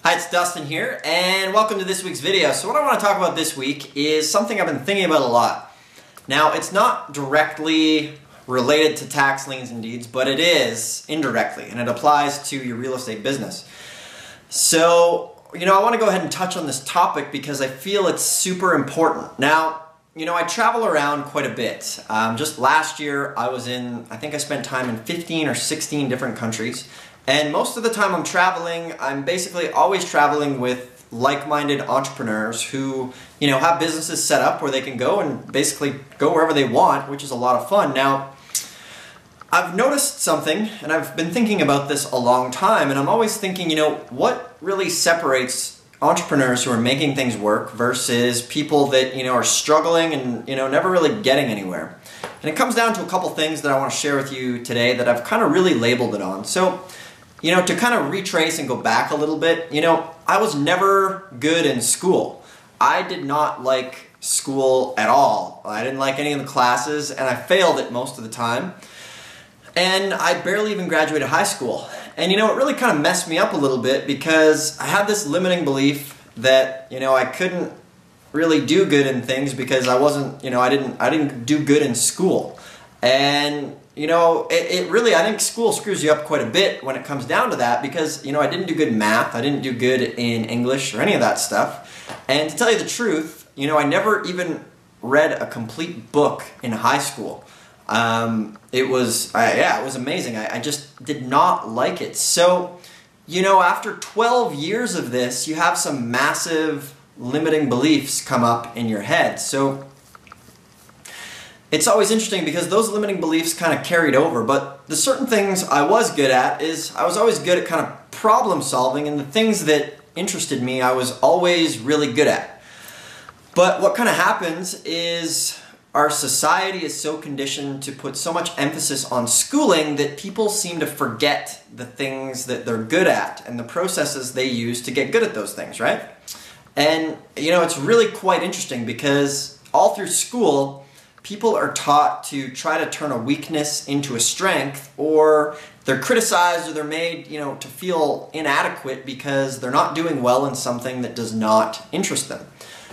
Hi, it's Dustin here, and welcome to this week's video. So what I want to talk about this week is something I've been thinking about a lot. Now, it's not directly related to tax liens and deeds, but it is indirectly, and it applies to your real estate business. So, I want to go ahead and touch on this topic because I feel it's super important. Now, I travel around quite a bit. Just last year, I think I spent time in 15 or 16 different countries. And most of the time I'm traveling, I'm basically always traveling with like-minded entrepreneurs who, have businesses set up where they can go and basically go wherever they want, which is a lot of fun. Now, I've noticed something, and I've been thinking about this a long time, and I'm always thinking, what really separates entrepreneurs who are making things work versus people that, are struggling and, never really getting anywhere. And it comes down to a couple things that I want to share with you today that I've kind of really labeled it on. So, to kind of retrace and go back a little bit, I was never good in school. I did not like school at all. I didn't like any of the classes, and I failed it most of the time. And I barely even graduated high school. And it really kind of messed me up a little bit because I had this limiting belief that, I couldn't really do good in things because I wasn't, I didn't do good in school. And it really, I think school screws you up quite a bit when it comes down to that because, I didn't do good in math, I didn't do good in English or any of that stuff. And to tell you the truth, I never even read a complete book in high school. It was amazing. I just did not like it. So, after 12 years of this, you have some massive limiting beliefs come up in your head. So, it's always interesting because those limiting beliefs kind of carried over, but the certain things I was good at is I was always good at kind of problem solving, and the things that interested me I was always really good at. But what kind of happens is our society is so conditioned to put so much emphasis on schooling that people seem to forget the things that they're good at and the processes they use to get good at those things, right? And it's really quite interesting because all through school, people are taught to try to turn a weakness into a strength, or they're criticized or they're made, to feel inadequate because they're not doing well in something that does not interest them.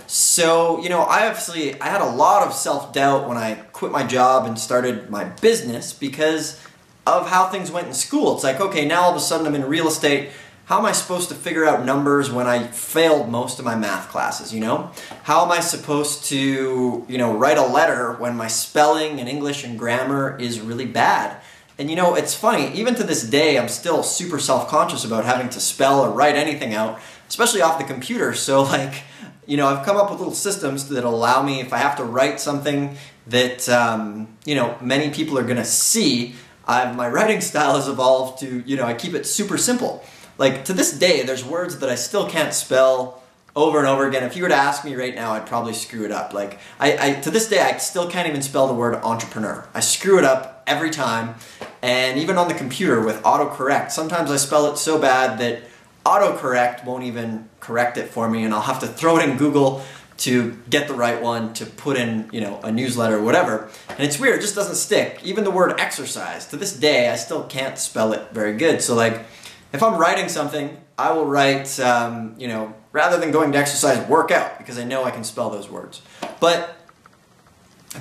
So, I had a lot of self-doubt when I quit my job and started my business because of how things went in school. It's like, okay, now all of a sudden I'm in real estate. How am I supposed to figure out numbers when I failed most of my math classes, How am I supposed to, write a letter when my spelling and English and grammar is really bad? And it's funny, even to this day, I'm still super self-conscious about having to spell or write anything out, especially off the computer. So like, I've come up with little systems that allow me, if I have to write something that, many people are gonna see, my writing style has evolved to, I keep it super simple. Like, to this day, there's words that I still can't spell over and over again. If you were to ask me right now, I'd probably screw it up. Like, to this day, I still can't even spell the word entrepreneur. I screw it up every time, and even on the computer with autocorrect, sometimes I spell it so bad that autocorrect won't even correct it for me, and I'll have to throw it in Google to get the right one to put in, a newsletter or whatever. And it's weird, it just doesn't stick. Even the word exercise, to this day, I still can't spell it very good. So like, if I'm writing something, I will write, rather than going to exercise, workout, because I know I can spell those words. But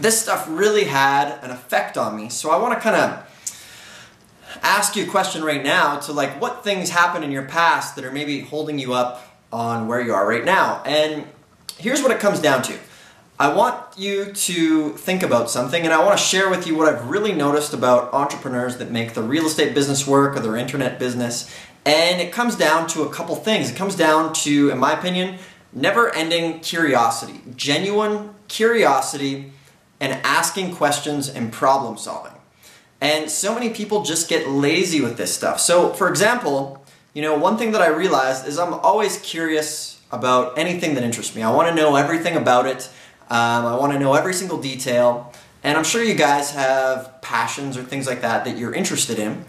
this stuff really had an effect on me, so I want to kind of ask you a question right now to like, what things happened in your past that are maybe holding you up on where you are right now? And here's what it comes down to. I want you to think about something, and I want to share with you what I've really noticed about entrepreneurs that make the real estate business work or their internet business. And it comes down to a couple things. It comes down to, in my opinion, never-ending curiosity, genuine curiosity, and asking questions and problem solving. And so many people just get lazy with this stuff. So, for example, one thing that I realized is I'm always curious about anything that interests me. I want to know everything about it. I want to know every single detail, and I'm sure you guys have passions or things like that that you're interested in,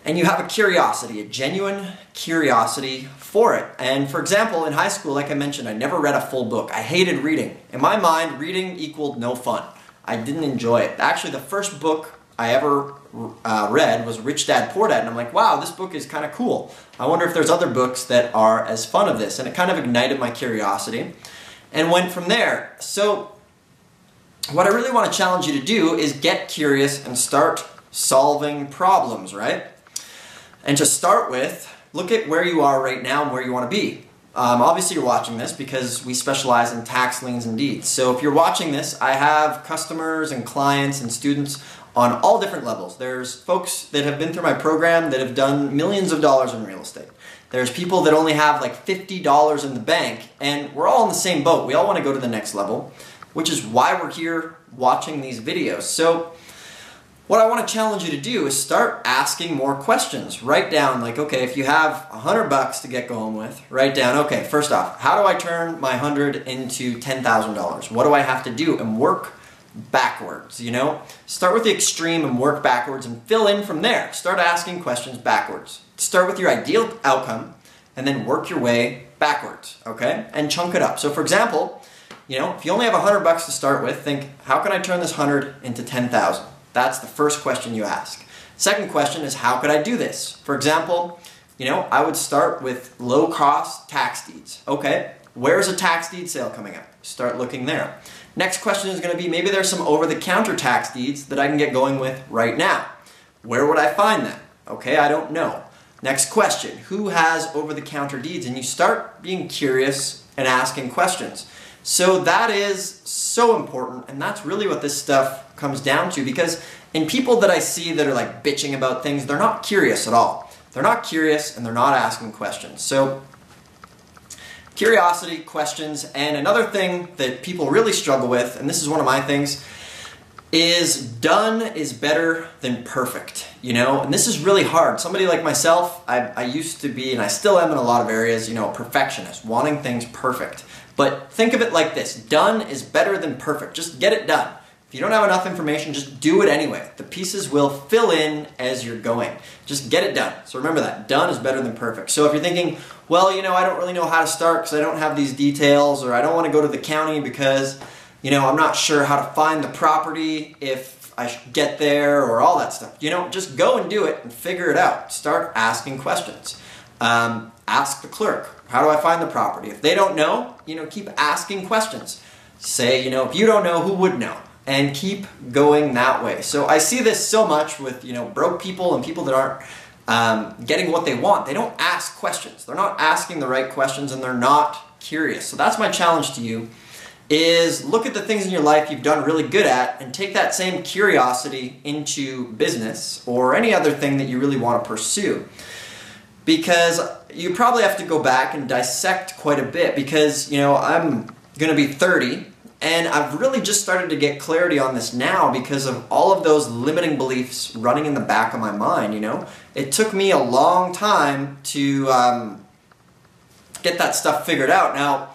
and you have a curiosity, a genuine curiosity for it. And for example, in high school, like I mentioned, I never read a full book. I hated reading. In my mind, reading equaled no fun. I didn't enjoy it. Actually, the first book I ever read was Rich Dad, Poor Dad, and I'm like, wow, this book is kind of cool. I wonder if there's other books that are as fun of this, and it kind of ignited my curiosity and went from there. So what I really want to challenge you to do is get curious and start solving problems, right? And to start with, look at where you are right now and where you want to be. Obviously you're watching this because we specialize in tax liens and deeds. So if you're watching this, I have customers and clients and students on all different levels. There's folks that have been through my program that have done millions of dollars in real estate. There's people that only have like $50 in the bank, and we're all in the same boat. We all want to go to the next level, which is why we're here watching these videos. So what I want to challenge you to do is start asking more questions. Write down, like, okay, if you have $100 to get going with, write down, okay, first off, how do I turn my 100 into $10,000? What do I have to do? And work backwards, you know? Start with the extreme and work backwards and fill in from there. Start asking questions backwards. Start with your ideal outcome and then work your way backwards, okay? And chunk it up. So for example, you know, if you only have $100 to start with, think, how can I turn this 100 into 10,000? That's the first question you ask. Second question is, how could I do this? For example, you know, I would start with low-cost tax deeds. Okay, where's a tax deed sale coming up? Start looking there. Next question is going to be, maybe there's some over-the-counter tax deeds that I can get going with right now. Where would I find them? Okay, I don't know. Next question, who has over-the-counter deeds? And you start being curious and asking questions. So that is so important, and that's really what this stuff comes down to, because in people that I see that are like bitching about things, they're not curious at all. They're not curious and they're not asking questions. So curiosity, questions, and another thing that people really struggle with, and this is one of my things, is done is better than perfect, you know? And this is really hard. Somebody like myself, I used to be, and I still am in a lot of areas, you know, a perfectionist, wanting things perfect. But think of it like this, done is better than perfect. Just get it done. If you don't have enough information, just do it anyway. The pieces will fill in as you're going. Just get it done. So remember that, done is better than perfect. So if you're thinking, well, you know, I don't really know how to start because I don't have these details, or I don't want to go to the county because, you know, I'm not sure how to find the property if I should get there, or all that stuff. You know, just go and do it and figure it out. Start asking questions. Ask the clerk, how do I find the property? If they don't know, you know, keep asking questions. Say, you know, if you don't know, who would know? And keep going that way. So I see this so much with, you know, broke people and people that aren't getting what they want. They don't ask questions. They're not asking the right questions, and they're not curious. So that's my challenge to you, is look at the things in your life you've done really good at and take that same curiosity into business or any other thing that you really want to pursue. Because you probably have to go back and dissect quite a bit, because, you know, I'm going to be 30 and I've really just started to get clarity on this now because of all of those limiting beliefs running in the back of my mind, you know. It took me a long time to get that stuff figured out. Now,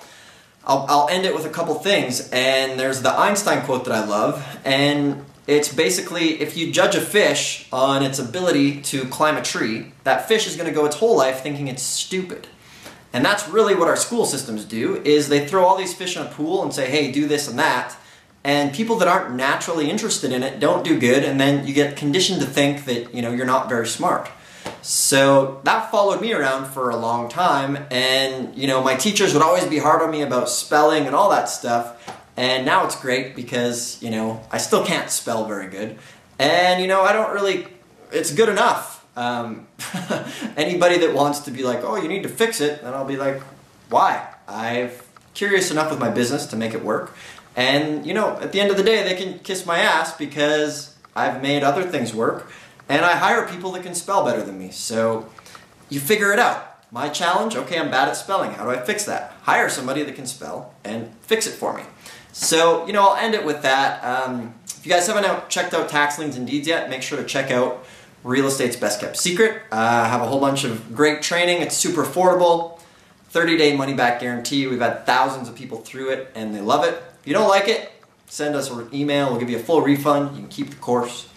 I'll end it with a couple things, and there's the Einstein quote that I love, and it's basically, if you judge a fish on its ability to climb a tree, that fish is going to go its whole life thinking it's stupid. And that's really what our school systems do, is they throw all these fish in a pool and say, hey, do this and that, and people that aren't naturally interested in it don't do good, and then you get conditioned to think that, you know, you're not very smart. So that followed me around for a long time, and, you know, my teachers would always be hard on me about spelling and all that stuff. And now it's great because, you know, I still can't spell very good. And, you know, I don't really, it's good enough. Anybody that wants to be like, oh, you need to fix it, then I'll be like, why? I'm curious enough with my business to make it work. And, you know, at the end of the day, they can kiss my ass because I've made other things work. And I hire people that can spell better than me. So you figure it out. My challenge, okay, I'm bad at spelling. How do I fix that? Hire somebody that can spell and fix it for me. So, you know, I'll end it with that. If you guys haven't checked out Tax Liens and Deeds yet, make sure to check out Real Estate's Best Kept Secret. I have a whole bunch of great training. It's super affordable. 30-day money-back guarantee. We've had thousands of people through it, and they love it. If you don't like it, send us an email. We'll give you a full refund. You can keep the course.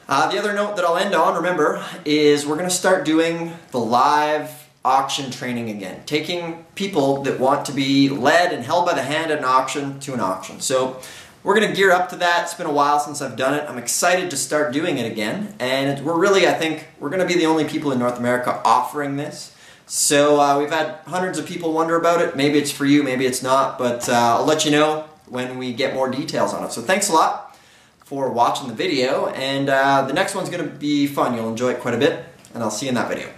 The other note that I'll end on, remember, is we're going to start doing the live auction training again. Taking people that want to be led and held by the hand at an auction to an auction. So we're going to gear up to that. It's been a while since I've done it. I'm excited to start doing it again. And we're really, I think, we're going to be the only people in North America offering this. So we've had hundreds of people wonder about it. Maybe it's for you, maybe it's not. But I'll let you know when we get more details on it. So thanks a lot for watching the video. And the next one's going to be fun. You'll enjoy it quite a bit. And I'll see you in that video.